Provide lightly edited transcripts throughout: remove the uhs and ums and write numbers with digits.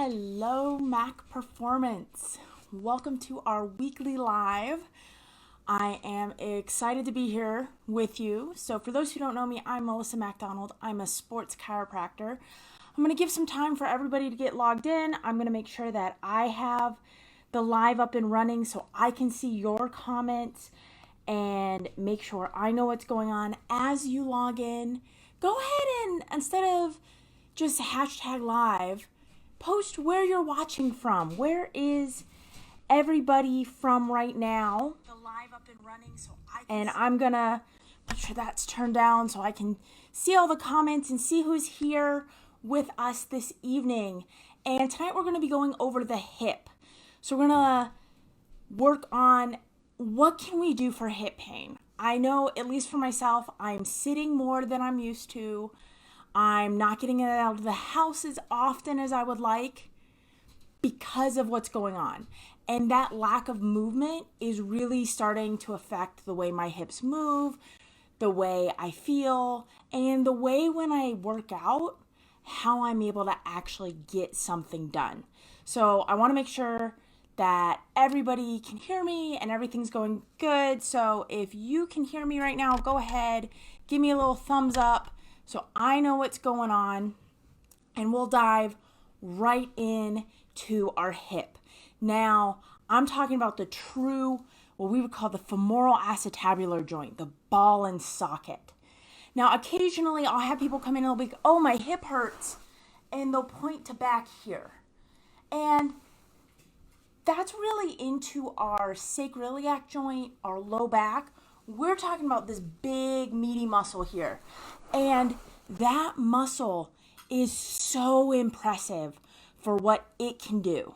Hello, Mac Performance. Welcome to our weekly live. I am excited to be here with you. So for those who don't know me, I'm Melissa MacDonald. I'm a sports chiropractor. I'm going to give some time for everybody to get logged in. I'm going to make sure that I have the live up and running so I can see your comments and make sure I know what's going on as you log in. Go ahead and, instead of just hashtag live, post where you're watching from. Where is everybody from right now? The live up and running so I'm gonna make sure that's turned down so I can see all the comments and see who's here with us this evening. And tonight we're gonna be going over the hip. So we're gonna work on what can we do for hip pain. I know, at least for myself, I'm sitting more than I'm used to. I'm not getting it out of the house as often as I would like because of what's going on. And that lack of movement is really starting to affect the way my hips move, the way I feel, and the way when I work out, how I'm able to actually get something done. So I want to make sure that everybody can hear me and everything's going good. So if you can hear me right now, go ahead, give me a little thumbs up so I know what's going on, and we'll dive right in to our hip. Now, I'm talking about the true, what we would call the femoral acetabular joint, the ball and socket. Now, occasionally I'll have people come in and they'll be like, oh, my hip hurts, and they'll point to back here. And that's really into our sacroiliac joint, our low back. We're talking about this big, meaty muscle here. And that muscle is so impressive for what it can do.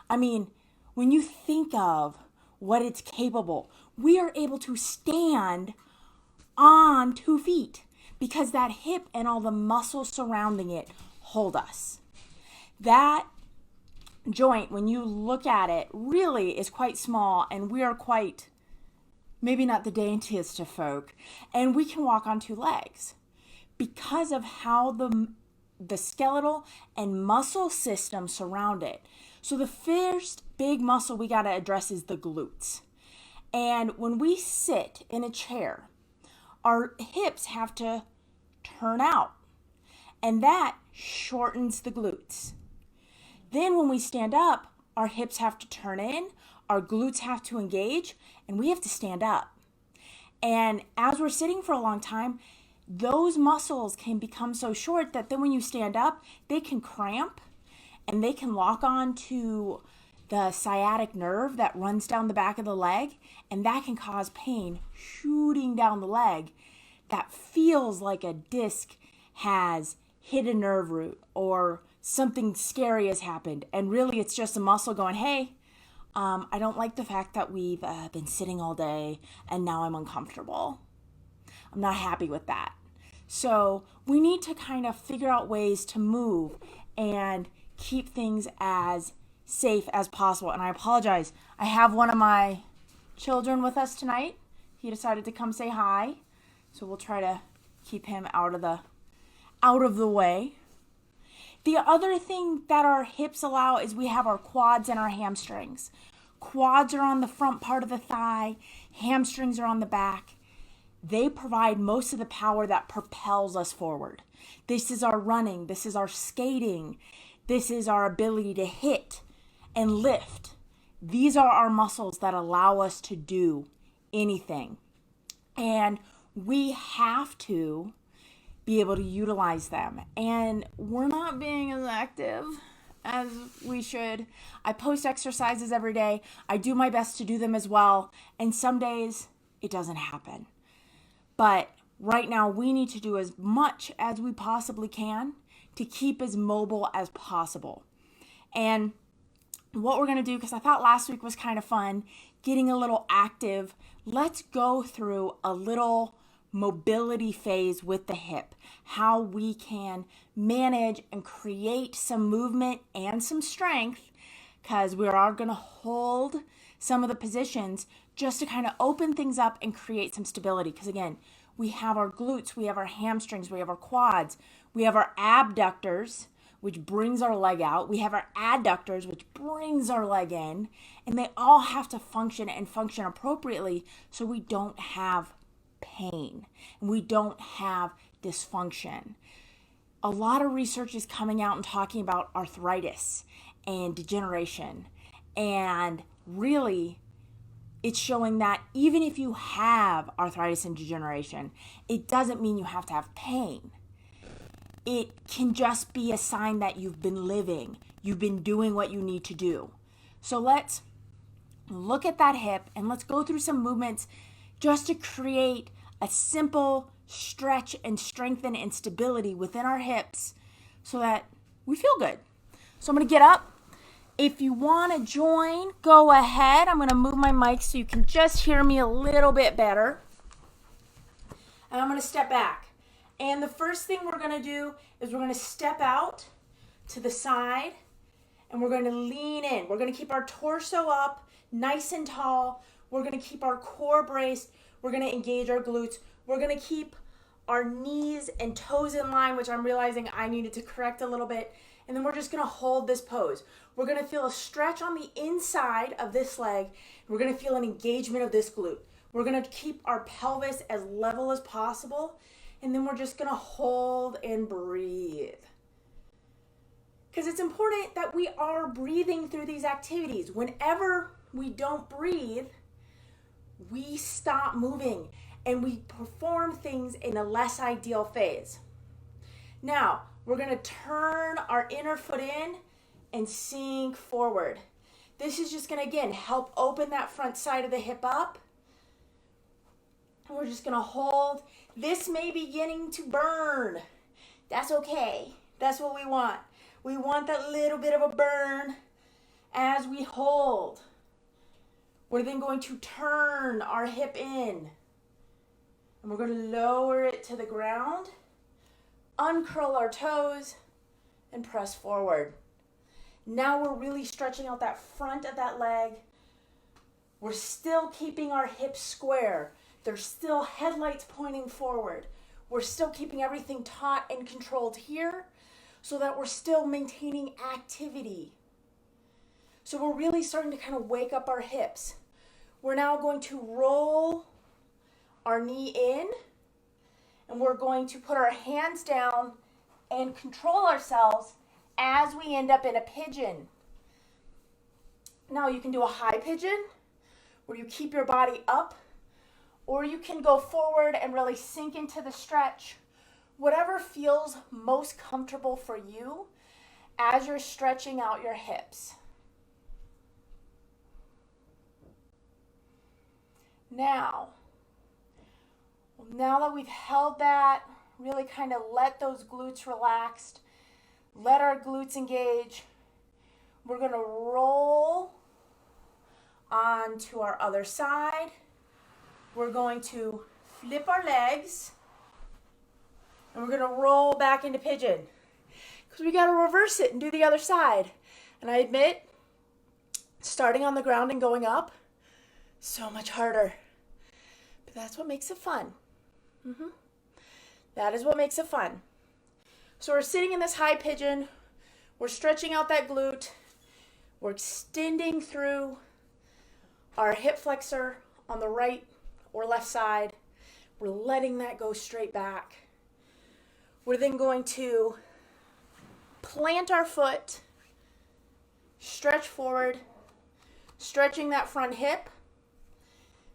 I mean, when you think of what it's capable, we are able to stand on 2 feet because that hip and all the muscles surrounding it hold us. That joint, when you look at it, really is quite small, and we are quite, maybe not the daintiest of folk, and we can walk on 2 legs because of how the skeletal and muscle system surround it. So the first big muscle we got to address is the glutes. And when we sit in a chair, our hips have to turn out, and that shortens the glutes. Then when we stand up, our hips have to turn in, our glutes have to engage, and we have to stand up. And as we're sitting for a long time, those muscles can become so short that then when you stand up, they can cramp and they can lock on to the sciatic nerve that runs down the back of the leg, and that can cause pain shooting down the leg that feels like a disc has hit a nerve root or something scary has happened. And really it's just a muscle going, hey, I don't like the fact that we've been sitting all day and now I'm uncomfortable. I'm not happy with that. So we need to kind of figure out ways to move and keep things as safe as possible. And I apologize. I have one of my children with us tonight. He decided to come say hi. So we'll try to keep him out of the way. The other thing that our hips allow is we have our quads and our hamstrings. Quads are on the front part of the thigh. Hamstrings are on the back. They provide most of the power that propels us forward. This is our running. This is our skating. This is our ability to hit and lift. These are our muscles that allow us to do anything. And we have to be able to utilize them. And we're not being as active as we should. I post exercises every day. I do my best to do them as well. And some days it doesn't happen. But right now we need to do as much as we possibly can to keep as mobile as possible. And what we're going to do, because I thought last week was kind of fun, getting a little active, let's go through a little mobility phase with the hip, how we can manage and create some movement and some strength, because we are going to hold some of the positions just to kind of open things up and create some stability. Because again, we have our glutes, we have our hamstrings, we have our quads, we have our abductors, which brings our leg out. We have our adductors, which brings our leg in. And they all have to function and function appropriately so we don't have pain and we don't have dysfunction. A lot of research is coming out and talking about arthritis and degeneration. And really, it's showing that even if you have arthritis and degeneration, it doesn't mean you have to have pain. It can just be a sign that you've been living. You've been doing what you need to do. So let's look at that hip and let's go through some movements just to create a simple stretch and strengthen and stability within our hips so that we feel good. So I'm going to get up. If you want to join, go ahead. I'm going to move my mic so you can just hear me a little bit better. And I'm going to step back. And the first thing we're going to do is we're going to step out to the side and we're going to lean in. We're going to keep our torso up, nice and tall. We're going to keep our core braced. We're going to engage our glutes. We're going to keep our knees and toes in line, which I'm realizing I needed to correct a little bit. And then we're just going to hold this pose. We're going to feel a stretch on the inside of this leg. We're going to feel an engagement of this glute. We're going to keep our pelvis as level as possible. And then we're just going to hold and breathe. Because it's important that we are breathing through these activities. Whenever we don't breathe, we stop moving and we perform things in a less ideal phase. Now, we're going to turn our inner foot in and sink forward. This is just going to, again, help open that front side of the hip up. And we're just going to hold. This may be beginning to burn. That's okay. That's what we want. We want that little bit of a burn as we hold. We're then going to turn our hip in. And we're going to lower it to the ground, uncurl our toes, and press forward. Now we're really stretching out that front of that leg. We're still keeping our hips square. There's still headlights pointing forward. We're still keeping everything taut and controlled here so that we're still maintaining activity. So we're really starting to kind of wake up our hips. We're now going to roll our knee in, and we're going to put our hands down and control ourselves as we end up in a pigeon. Now you can do a high pigeon where you keep your body up, or you can go forward and really sink into the stretch. Whatever feels most comfortable for you as you're stretching out your hips. Now that we've held that, really kind of let those glutes relax, let our glutes engage, we're going to roll onto our other side. We're going to flip our legs, and we're going to roll back into pigeon because we got to reverse it and do the other side. And I admit, starting on the ground and going up, so much harder. But that's what makes it fun. That is what makes it fun. So we're sitting in this high pigeon. We're stretching out that glute. We're extending through our hip flexor on the right or left side. We're letting that go straight back. We're then going to plant our foot, stretch forward, stretching that front hip.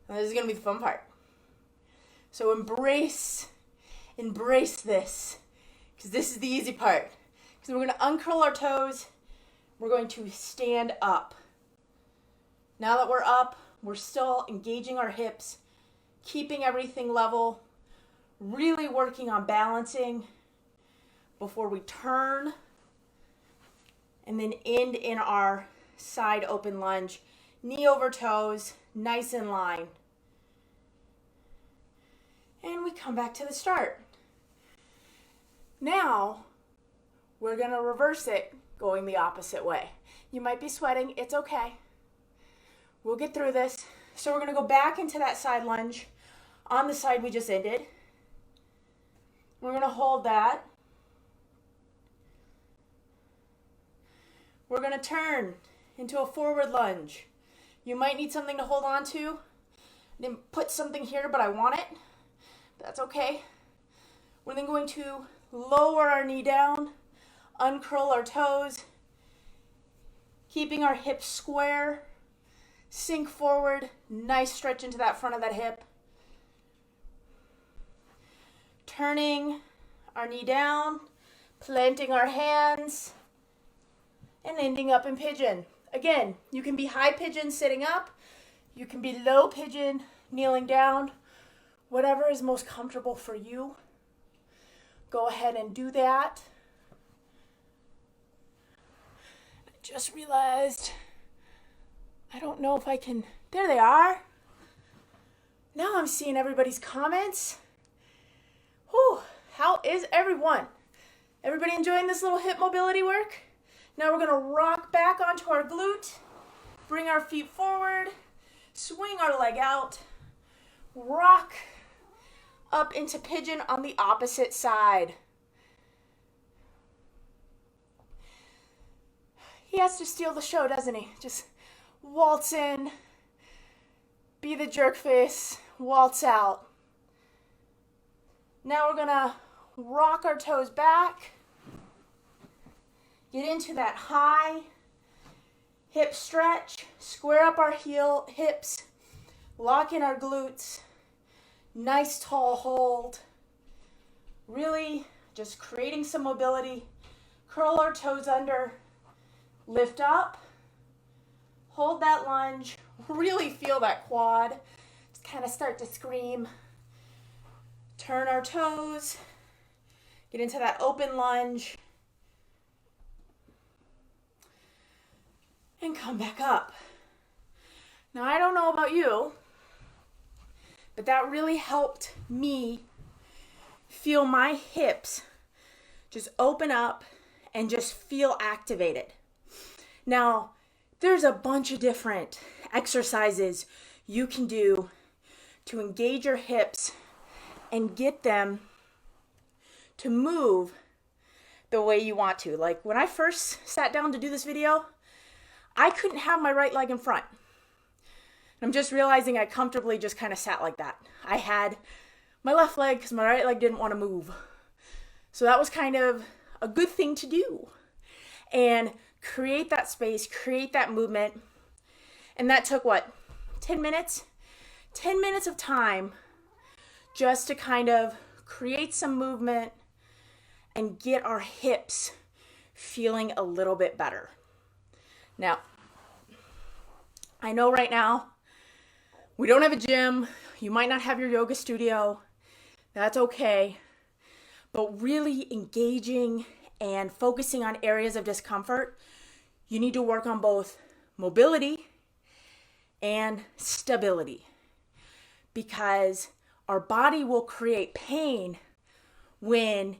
And this is going to be the fun part. So embrace this, because this is the easy part. Because we're going to uncurl our toes. We're going to stand up. Now that we're up, we're still engaging our hips, keeping everything level, really working on balancing before we turn, and then end in our side open lunge. Knee over toes, nice in line. And we come back to the start. Now, we're going to reverse it going the opposite way. You might be sweating. It's okay. We'll get through this. So we're going to go back into that side lunge on the side we just ended. We're going to hold that. we're going to turn into a forward lunge. You might need something to hold on to. I didn't put something here, but I want it. That's okay. We're then going to lower our knee down, uncurl our toes, keeping our hips square, sink forward, nice stretch into that front of that hip. Turning our knee down, planting our hands, and ending up in pigeon. Again, you can be high pigeon sitting up, you can be low pigeon kneeling down, whatever is most comfortable for you. Go ahead and do that. I just realized I don't know if I can, there they are. Now I'm seeing everybody's comments. Whew, how is everyone? Everybody enjoying this little hip mobility work? Now we're gonna rock back onto our glute, bring our feet forward, swing our leg out, rock up into pigeon on the opposite side. He has to steal the show, doesn't he? Just waltz in, be the jerk face, waltz out. Now we're gonna rock our toes back, get into that high hip stretch, square up our hips, lock in our glutes, nice tall hold, really just creating some mobility, curl our toes under, lift up, hold that lunge, really feel that quad, just kind of start to scream, turn our toes, get into that open lunge, and come back up. Now I don't know about you, but that really helped me feel my hips just open up and just feel activated. Now, there's a bunch of different exercises you can do to engage your hips and get them to move the way you want to. Like when I first sat down to do this video, I couldn't have my right leg in front. I'm just realizing I comfortably just kind of sat like that. I had my left leg because my right leg didn't want to move. So that was kind of a good thing to do. And create that space, create that movement. And that took what? 10 minutes? 10 minutes of time just to kind of create some movement and get our hips feeling a little bit better. Now, I know right now we don't have a gym. You might not have your yoga studio. That's okay. But really engaging and focusing on areas of discomfort, you need to work on both mobility and stability, because our body will create pain when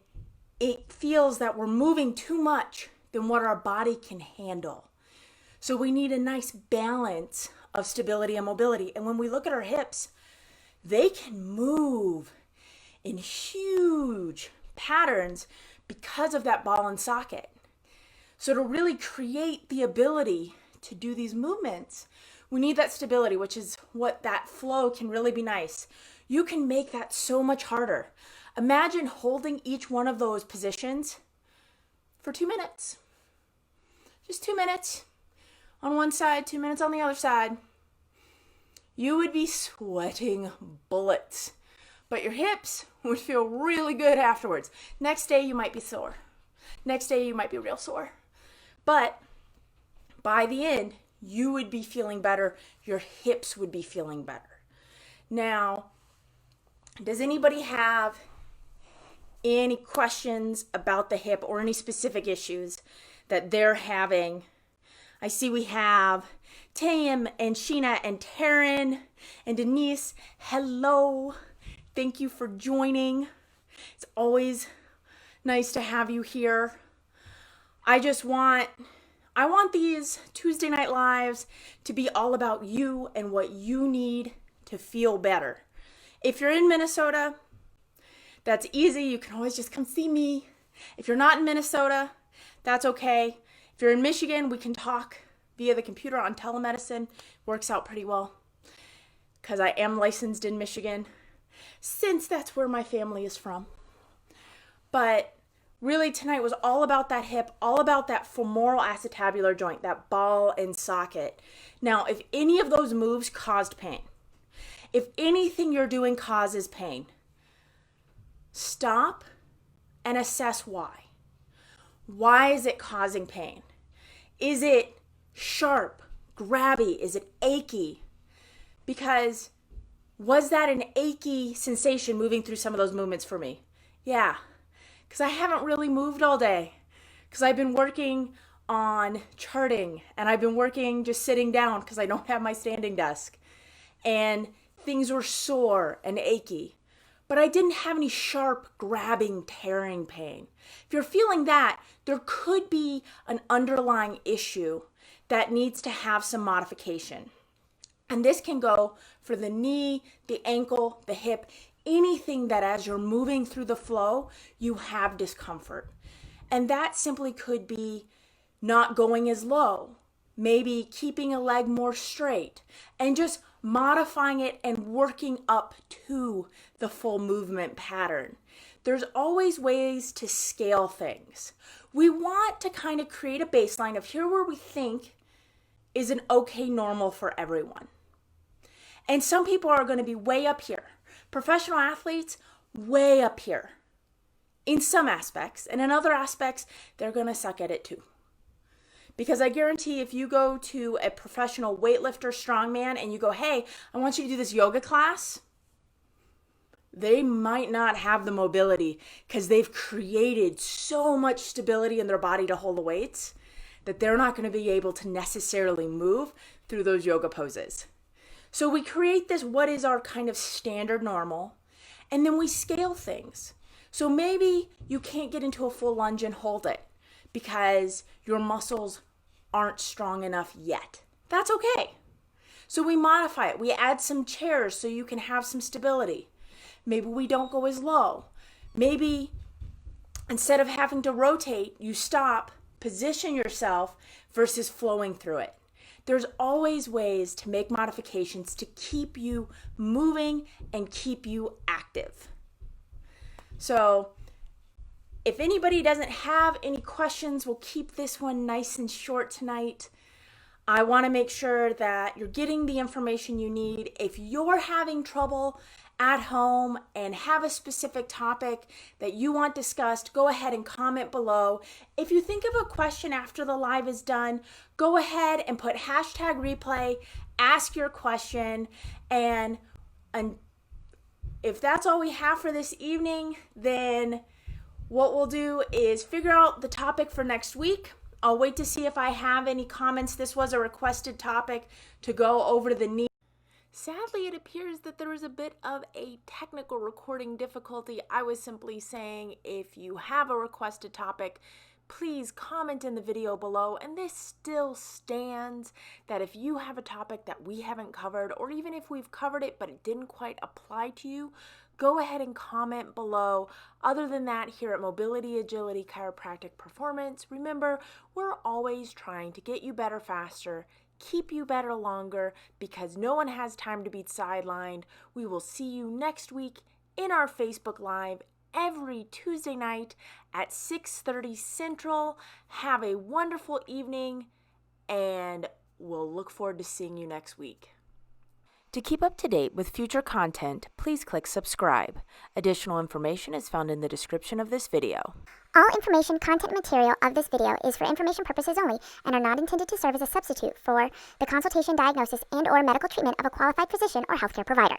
it feels that we're moving too much than what our body can handle. So we need a nice balance of stability and mobility. And when we look at our hips, they can move in huge patterns because of that ball and socket. So to really create the ability to do these movements, we need that stability, which is what that flow can really be nice. You can make that so much harder. Imagine holding each one of those positions for 2 minutes. Just 2 minutes on one side, 2 minutes on the other side. You would be sweating bullets, but your hips would feel really good afterwards. Next day you might be sore. Next day you might be real sore. But by the end, you would be feeling better. Your hips would be feeling better. Now, does anybody have any questions about the hip or any specific issues that they're having? I see we have Tam and Sheena and Taryn and Denise. Hello. Thank you for joining. It's always nice to have you here. I want these Tuesday night lives to be all about you and what you need to feel better. If you're in Minnesota, that's easy. You can always just come see me. If you're not in Minnesota, that's okay. If you're in Michigan, we can talk via the computer on telemedicine. Works out pretty well because I am licensed in Michigan, since that's where my family is from. But really tonight was all about that hip, all about that femoral acetabular joint, that ball and socket. Now, if any of those moves caused pain, if anything you're doing causes pain, stop and assess why. Why is it causing pain? Is it sharp, grabby? Is it achy? Because was that an achy sensation moving through some of those movements for me? Yeah, because I haven't really moved all day. Because I've been working on charting and I've been working just sitting down because I don't have my standing desk. And things were sore and achy. But I didn't have any sharp, grabbing, tearing pain. If you're feeling that, there could be an underlying issue that needs to have some modification. And this can go for the knee, the ankle, the hip, anything that as you're moving through the flow, you have discomfort. And that simply could be not going as low, maybe keeping a leg more straight, and just modifying it and working up to the full movement pattern. There's always ways to scale things. We want to kind of create a baseline of here where we think is an okay normal for everyone. And some people are going to be way up here. Professional athletes, way up here in some aspects. And in other aspects, they're going to suck at it too. Because I guarantee if you go to a professional weightlifter, strongman, and you go, hey, I want you to do this yoga class, they might not have the mobility because they've created so much stability in their body to hold the weights that they're not going to be able to necessarily move through those yoga poses. So we create this, what is our kind of standard normal, and then we scale things. So maybe you can't get into a full lunge and hold it because your muscles aren't strong enough yet. That's okay. So we modify it. We add some chairs so you can have some stability. Maybe we don't go as low. Maybe instead of having to rotate, you stop, position yourself versus flowing through it. There's always ways to make modifications to keep you moving and keep you active. So if anybody doesn't have any questions, we'll keep this one nice and short tonight. I want to make sure that you're getting the information you need. If you're having trouble at home and have a specific topic that you want discussed, go ahead and comment below. If you think of a question after the live is done, go ahead and put #replay, ask your question, and if that's all we have for this evening, then what we'll do is figure out the topic for next week. I'll wait to see if I have any comments. This was a requested topic to go over to the knee. Sadly, it appears that there is a bit of a technical recording difficulty. I was simply saying if you have a requested topic, please comment in the video below. And this still stands that if you have a topic that we haven't covered, or even if we've covered it but it didn't quite apply to you, go ahead and comment below. Other than that, here at Mobility, Agility, Chiropractic Performance, remember, we're always trying to get you better faster, keep you better longer, because no one has time to be sidelined. We will see you next week in our Facebook Live every Tuesday night at 6:30 Central. Have a wonderful evening, and we'll look forward to seeing you next week. To keep up to date with future content, please click subscribe. Additional information is found in the description of this video. All information, content, and material of this video is for information purposes only and are not intended to serve as a substitute for the consultation, diagnosis, and/or medical treatment of a qualified physician or healthcare provider.